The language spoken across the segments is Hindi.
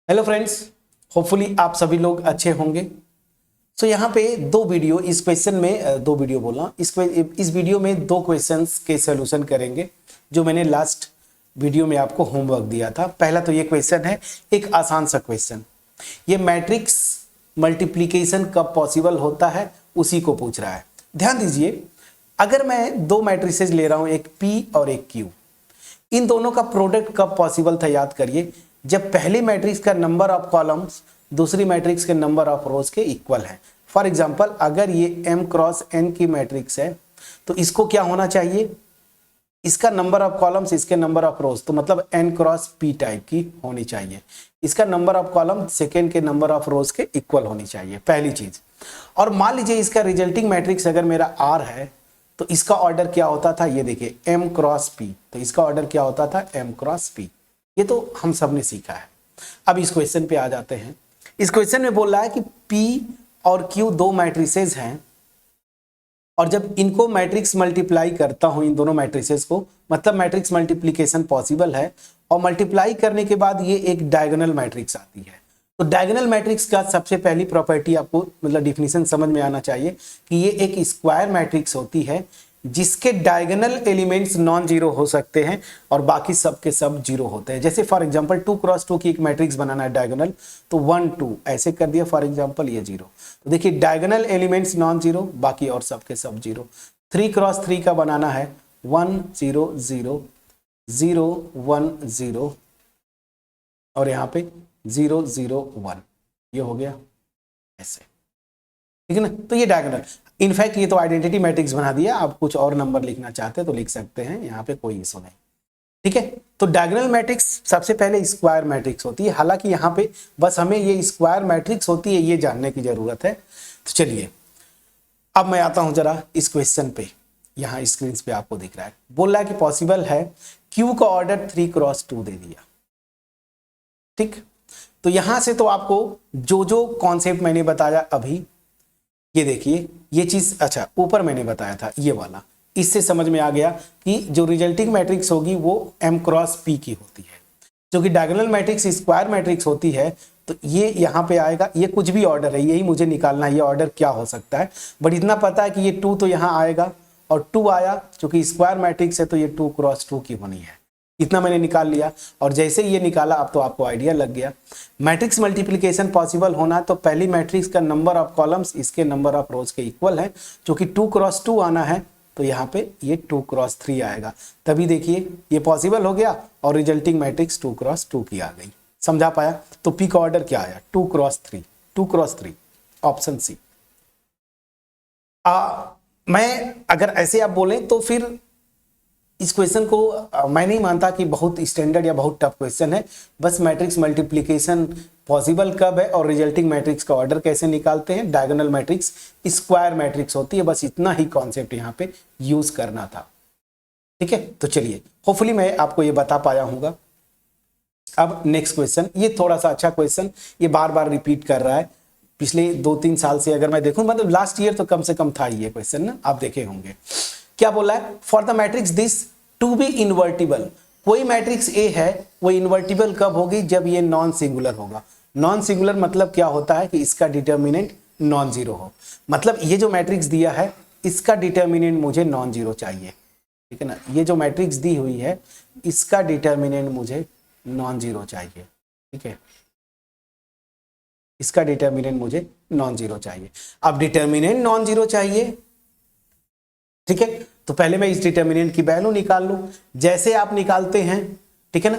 हेलो फ्रेंड्स, होपफुली आप सभी लोग अच्छे होंगे। सो यहाँ पे दो वीडियो, इस क्वेश्चन में दो वीडियो बोला, इस वीडियो में दो क्वेश्चंस के सॉल्यूशन करेंगे जो मैंने लास्ट वीडियो में आपको होमवर्क दिया था। पहला तो ये क्वेश्चन है, एक आसान सा क्वेश्चन, ये मैट्रिक्स मल्टीप्लीकेशन कब पॉसिबल होता है उसी को पूछ रहा है। ध्यान दीजिए, अगर मैं दो मैट्रिसेज ले रहा हूं, एक P और एक Q, इन दोनों का प्रोडक्ट कब पॉसिबल था याद करिए, जब पहली मैट्रिक्स का नंबर ऑफ कॉलम्स दूसरी मैट्रिक्स के नंबर ऑफ रोज के इक्वल है। फॉर एग्जांपल, अगर ये m क्रॉस n की मैट्रिक्स है तो इसको क्या होना चाहिए, इसका नंबर ऑफ कॉलम्स इसके नंबर ऑफ रोज, तो मतलब n क्रॉस p टाइप की होनी चाहिए। इसका नंबर ऑफ कॉलम सेकेंड के नंबर ऑफ रोज के इक्वल होनी चाहिए, पहली चीज। और मान लीजिए इसका रिजल्टिंग मैट्रिक्स अगर मेरा r है तो इसका ऑर्डर क्या होता था, ये देखिए m क्रॉस p, तो इसका ऑर्डर क्या होता था m क्रॉस p। ये तो हम सब ने सीखा है। अब इस क्वेश्चन पे आ जाते हैं। इस क्वेश्चन में बोल रहा है कि P और Q दो मैट्रिसेस हैं और जब इनको मैट्रिक्स मल्टीप्लाई करता हूं, इन दोनों मैट्रिसेस को, मतलब मैट्रिक्स मल्टीप्लिकेशन पॉसिबल है, और मल्टीप्लाई करने के बाद ये एक डायगोनल मैट्रिक्स आती है। तो डायगोनल मैट्रिक्स का सबसे पहली प्रॉपर्टी आपको मतलब डिफिनीशन समझ में आना चाहिए कि ये एक स्क्वायर मैट्रिक्स होती है जिसके डायगोनल एलिमेंट्स नॉन जीरो हो सकते हैं और बाकी सब के सब जीरो होते हैं। जैसे फॉर एग्जांपल 2 क्रॉस 2 की एक मैट्रिक्स बनाना है डायगोनल, तो 1 2 ऐसे कर दिया, फॉर एग्जांपल ये जीरो। तो देखिए डायगोनल एलिमेंट्स नॉन जीरो, बाकी और सब के सब जीरो। 3 क्रॉस 3 का बनाना है 1 0 0 0 1 0 और यहाँ पे 0 0 1, ये हो गया ऐसे, ठीक है ना। तो ये डायगोनल, इनफैक्ट ये तो आइडेंटिटी मैट्रिक्स बना दिया। आप कुछ और नंबर लिखना चाहते हैं तो लिख सकते हैं, यहाँ पे कोई इशू नहीं, ठीक है। तो डायगोनल मैट्रिक्स सबसे पहले स्क्वायर मैट्रिक्स होती है। हालांकि यहाँ पे बस हमें ये स्क्वायर मैट्रिक्स होती है ये जानने की जरूरत है। तो चलिए अब मैं आता हूं जरा इस क्वेश्चन पे। यहाँ स्क्रीन पे आपको दिख रहा है, बोल रहा है कि पॉसिबल है Q का ऑर्डर 3 क्रॉस 2 दे दिया, ठीक। तो यहां से तो आपको जो जो कॉन्सेप्ट मैंने बताया अभी, ये देखिए ये चीज, अच्छा ऊपर मैंने बताया था ये वाला, इससे समझ में आ गया कि जो रिजल्टिंग मैट्रिक्स होगी वो m क्रॉस p की होती है। जो कि डायगोनल मैट्रिक्स स्क्वायर मैट्रिक्स होती है, तो ये यहाँ पे आएगा, ये कुछ भी ऑर्डर है, यही मुझे निकालना है ये ऑर्डर क्या हो सकता है। बट इतना पता है कि ये 2 तो यहाँ आएगा और 2 आया, क्योंकि स्क्वायर मैट्रिक्स है तो ये 2 क्रॉस 2 की होनी है। इतना मैंने निकाल लिया और जैसे ये निकाला अब तो आपको आइडिया लग गया। मैट्रिक्स मल्टीप्लिकेशन पॉसिबल होना तो पहली मैट्रिक्स का नंबर ऑफ कॉलम्स इसके नंबर ऑफ रोज के इक्वल है, जो कि 2 क्रॉस 2 आना है, तो यहाँ पे ये 2 क्रॉस 3 आएगा। तभी देखिए ये पॉसिबल हो गया और रिजल्टिंग मैट्रिक्स 2 क्रॉस 2 की आ गई। समझा पाया? तो पी का ऑर्डर क्या आया, 2 क्रॉस 3, 2 क्रॉस 3, ऑप्शन सी। मैं अगर ऐसे आप बोलें तो फिर इस क्वेश्चन को मैं नहीं मानता कि बहुत स्टैंडर्ड या बहुत टफ क्वेश्चन है। बस मैट्रिक्स मल्टीप्लिकेशन पॉसिबल कब है और रिजल्टिंग मैट्रिक्स का ऑर्डर कैसे निकालते हैं, डायगोनल मैट्रिक्स स्क्वायर मैट्रिक्स होती है, बस इतना ही कॉन्सेप्ट यहाँ पे यूज करना था, ठीक है। तो चलिए, होपफुली मैं आपको ये बता पाया हूँगा। अब नेक्स्ट क्वेश्चन, ये थोड़ा सा अच्छा क्वेश्चन, ये बार बार रिपीट कर रहा है पिछले 2-3 साल से। अगर मैं देखूं, मतलब लास्ट ईयर तो कम से कम था ये क्वेश्चन ना, आप देखे होंगे। क्या बोला है, for the matrix this to be invertible. कोई मैट्रिक्स ए है वो इन्वर्टिबल कब होगी, जब ये नॉन सिंगुलर होगा। नॉन सिंगुलर मतलब क्या होता है कि इसका डिटर्मिनेंट नॉन जीरो हो। मतलब ये जो मैट्रिक्स दिया है इसका डिटर्मिनेंट मुझे नॉन जीरो चाहिए, ठीक है ना। ये जो मैट्रिक्स दी हुई है इसका डिटर्मिनेंट मुझे नॉन जीरो चाहिए, ठीक है। इसका डिटर्मिनेंट मुझे नॉन जीरो चाहिए। अब डिटर्मिनेंट नॉन जीरो चाहिए, ठीक है, तो पहले मैं इस डिटर्मिनेंट की वैल्यू निकाल लूं, जैसे आप निकालते हैं, ठीक है ना।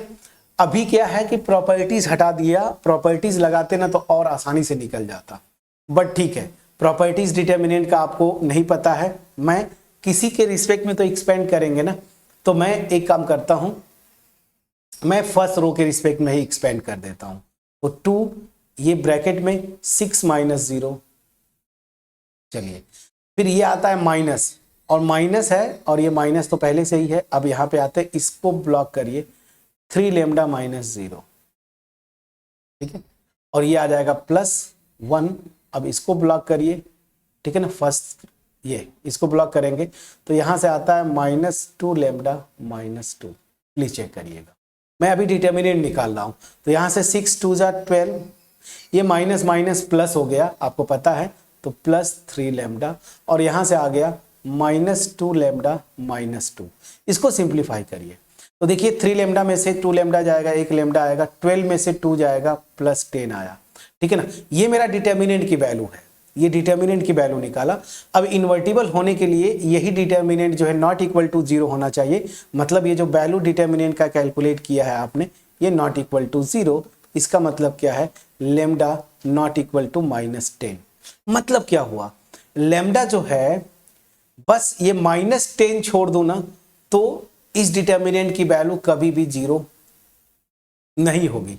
अभी क्या है कि प्रॉपर्टीज हटा दिया, प्रॉपर्टीज लगाते ना तो और आसानी से निकल जाता, बट ठीक है, प्रॉपर्टीज डिटर्मिनेंट का आपको नहीं पता है। मैं किसी के रिस्पेक्ट में तो एक्सपेंड करेंगे ना, तो मैं एक काम करता हूं, मैं फर्स्ट रो के रिस्पेक्ट में ही एक्सपेंड कर देता हूं। तो 2 ये ब्रैकेट में 6 माइनस 0, चलिए फिर ये आता है माइनस, और माइनस है और ये माइनस तो पहले से ही है। अब यहां पे आते हैं, इसको ब्लॉक करिए, 3 लैम्डा माइनस 0, ठीक है, और ये आ जाएगा +1। अब इसको ब्लॉक करिए, ठीक है ना, फर्स्ट ये इसको ब्लॉक करेंगे तो यहां से आता है -2 लैम्डा माइनस 2। प्लीज चेक करिएगा, मैं अभी डिटर्मिनेंट निकाल रहा हूं। तो यहां से 6 2 जा 12, ये माइनस माइनस प्लस हो गया, आपको पता है, तो प्लस 3 लैम्डा, और यहां से आ गया -2 लैम्डा -2। इसको सिंप्लीफाई करिए तो देखिए 3 लैम्डा में से 2 लैम्डा जाएगा, 1 लैम्डा आएगा, 12 में से 2 जाएगा, प्लस 10 आया। ठीक है ना, ये मेरा डिटर्मिनेंट की वैल्यू है, ये डिटर्मिनेंट की वैल्यू निकाला। अब इन्वर्टिबल होने के लिए यही डिटर्मिनेंट जो है नॉट इक्वल टू 0 होना चाहिए, मतलब ये जो वैल्यू डिटर्मिनेंट का कैलकुलेट किया है आपने, ये नॉट इक्वल टू 0, इसका मतलब क्या है, लैम्डा नॉट इक्वल टू -10। मतलब क्या हुआ, लैम्डा जो है बस ये -10 छोड़ दो ना, तो इस डिटर्मिनेंट की वैल्यू कभी भी 0 नहीं होगी।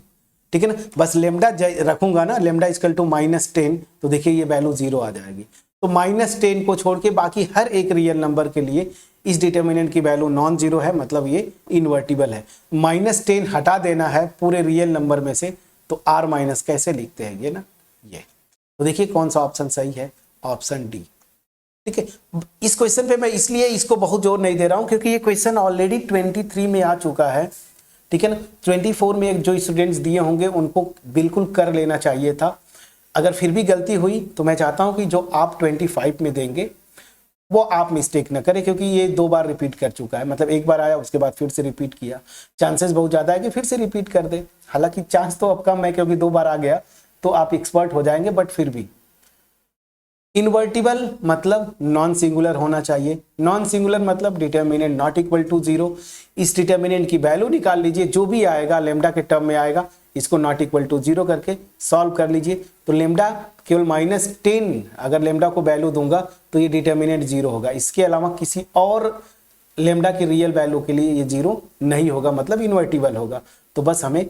ठीक है ना, बस लेमडा रखूंगा ना, लेमडा इक्वल टू -10, तो देखिए ये वैल्यू 0 आ जाएगी। तो -10 को छोड़ के बाकी हर एक रियल नंबर के लिए इस डिटर्मिनेंट की वैल्यू नॉन जीरो है, मतलब ये इन्वर्टिबल है। -10 हटा देना है पूरे रियल नंबर में से, तो r- कैसे लिखते हैं ये ना, ये। तो देखिए कौन सा ऑप्शन सही है, ऑप्शन डी। ठीक है, इस क्वेश्चन पे मैं इसलिए इसको बहुत जोर नहीं दे रहा हूं क्योंकि ये क्वेश्चन ऑलरेडी 23 में आ चुका है। ठीक है ना, 24 में जो स्टूडेंट्स दिए होंगे उनको बिल्कुल कर लेना चाहिए था। अगर फिर भी गलती हुई तो मैं चाहता हूं कि जो आप 25 में देंगे वो आप मिस्टेक ना करें, क्योंकि ये 2 बार रिपीट कर चुका है, मतलब एक बार आया उसके बाद फिर से रिपीट किया, चांसेस बहुत ज़्यादा है कि फिर से रिपीट कर दे। हालांकि चांस तो अब कम है क्योंकि 2 बार आ गया तो आप एक्सपर्ट हो जाएंगे, बट फिर भी इन्वर्टिबल मतलब नॉन सिंगुलर होना चाहिए, नॉन सिंगुलर मतलब डिटर्मिनेंट नॉट इक्वल टू 0। इस डिटर्मिनेंट की वैल्यू निकाल लीजिए, जो भी आएगा लेमडा के टर्म में आएगा, इसको नॉट इक्वल टू 0 करके सॉल्व कर लीजिए। तो लेमडा केवल -10 अगर लेमडा को वैल्यू दूंगा तो ये डिटर्मिनेंट 0 होगा, इसके अलावा किसी और लेमडा की रियल वैल्यू के लिए ये 0 नहीं होगा, मतलब इन्वर्टिबल होगा। तो बस हमें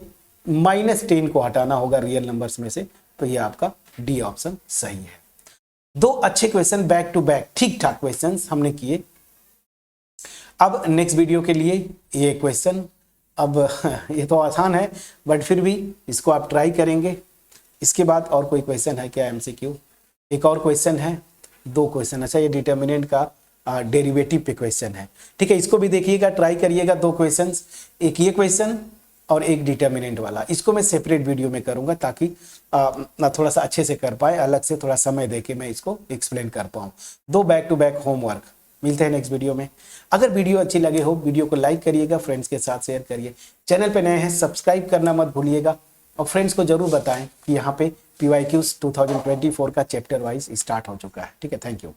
-10 को हटाना होगा रियल नंबर्स में से, तो ये आपका डी ऑप्शन सही है। 2 अच्छे क्वेश्चन बैक टू बैक, ठीक ठाक क्वेश्चंस हमने किए। अब नेक्स्ट वीडियो के लिए ये क्वेश्चन, अब ये तो आसान है बट फिर भी इसको आप ट्राई करेंगे। इसके बाद और कोई क्वेश्चन है क्या, एमसीक्यू? एक और क्वेश्चन है, 2 क्वेश्चन। अच्छा, ये डिटर्मिनेंट का डेरिवेटिव पे क्वेश्चन है। ठीक है, इसको भी देखिएगा, ट्राई करिएगा। 2 क्वेश्चन, एक ये क्वेश्चन और एक डिटर्मिनेंट वाला। इसको मैं सेपरेट वीडियो में करूंगा ताकि ना थोड़ा सा अच्छे से कर पाए, अलग से थोड़ा समय देके मैं इसको एक्सप्लेन कर पाऊँ। 2 बैक टू बैक होमवर्क। मिलते हैं नेक्स्ट वीडियो में। अगर वीडियो अच्छी लगे हो, वीडियो को लाइक करिएगा, फ्रेंड्स के साथ शेयर करिए। चैनल पे नए हैं सब्सक्राइब करना मत भूलिएगा, और फ्रेंड्स को जरूर बताएं कि यहाँ पे PYQs 2024 का चैप्टर वाइज स्टार्ट हो चुका है। ठीक है, थैंक यू।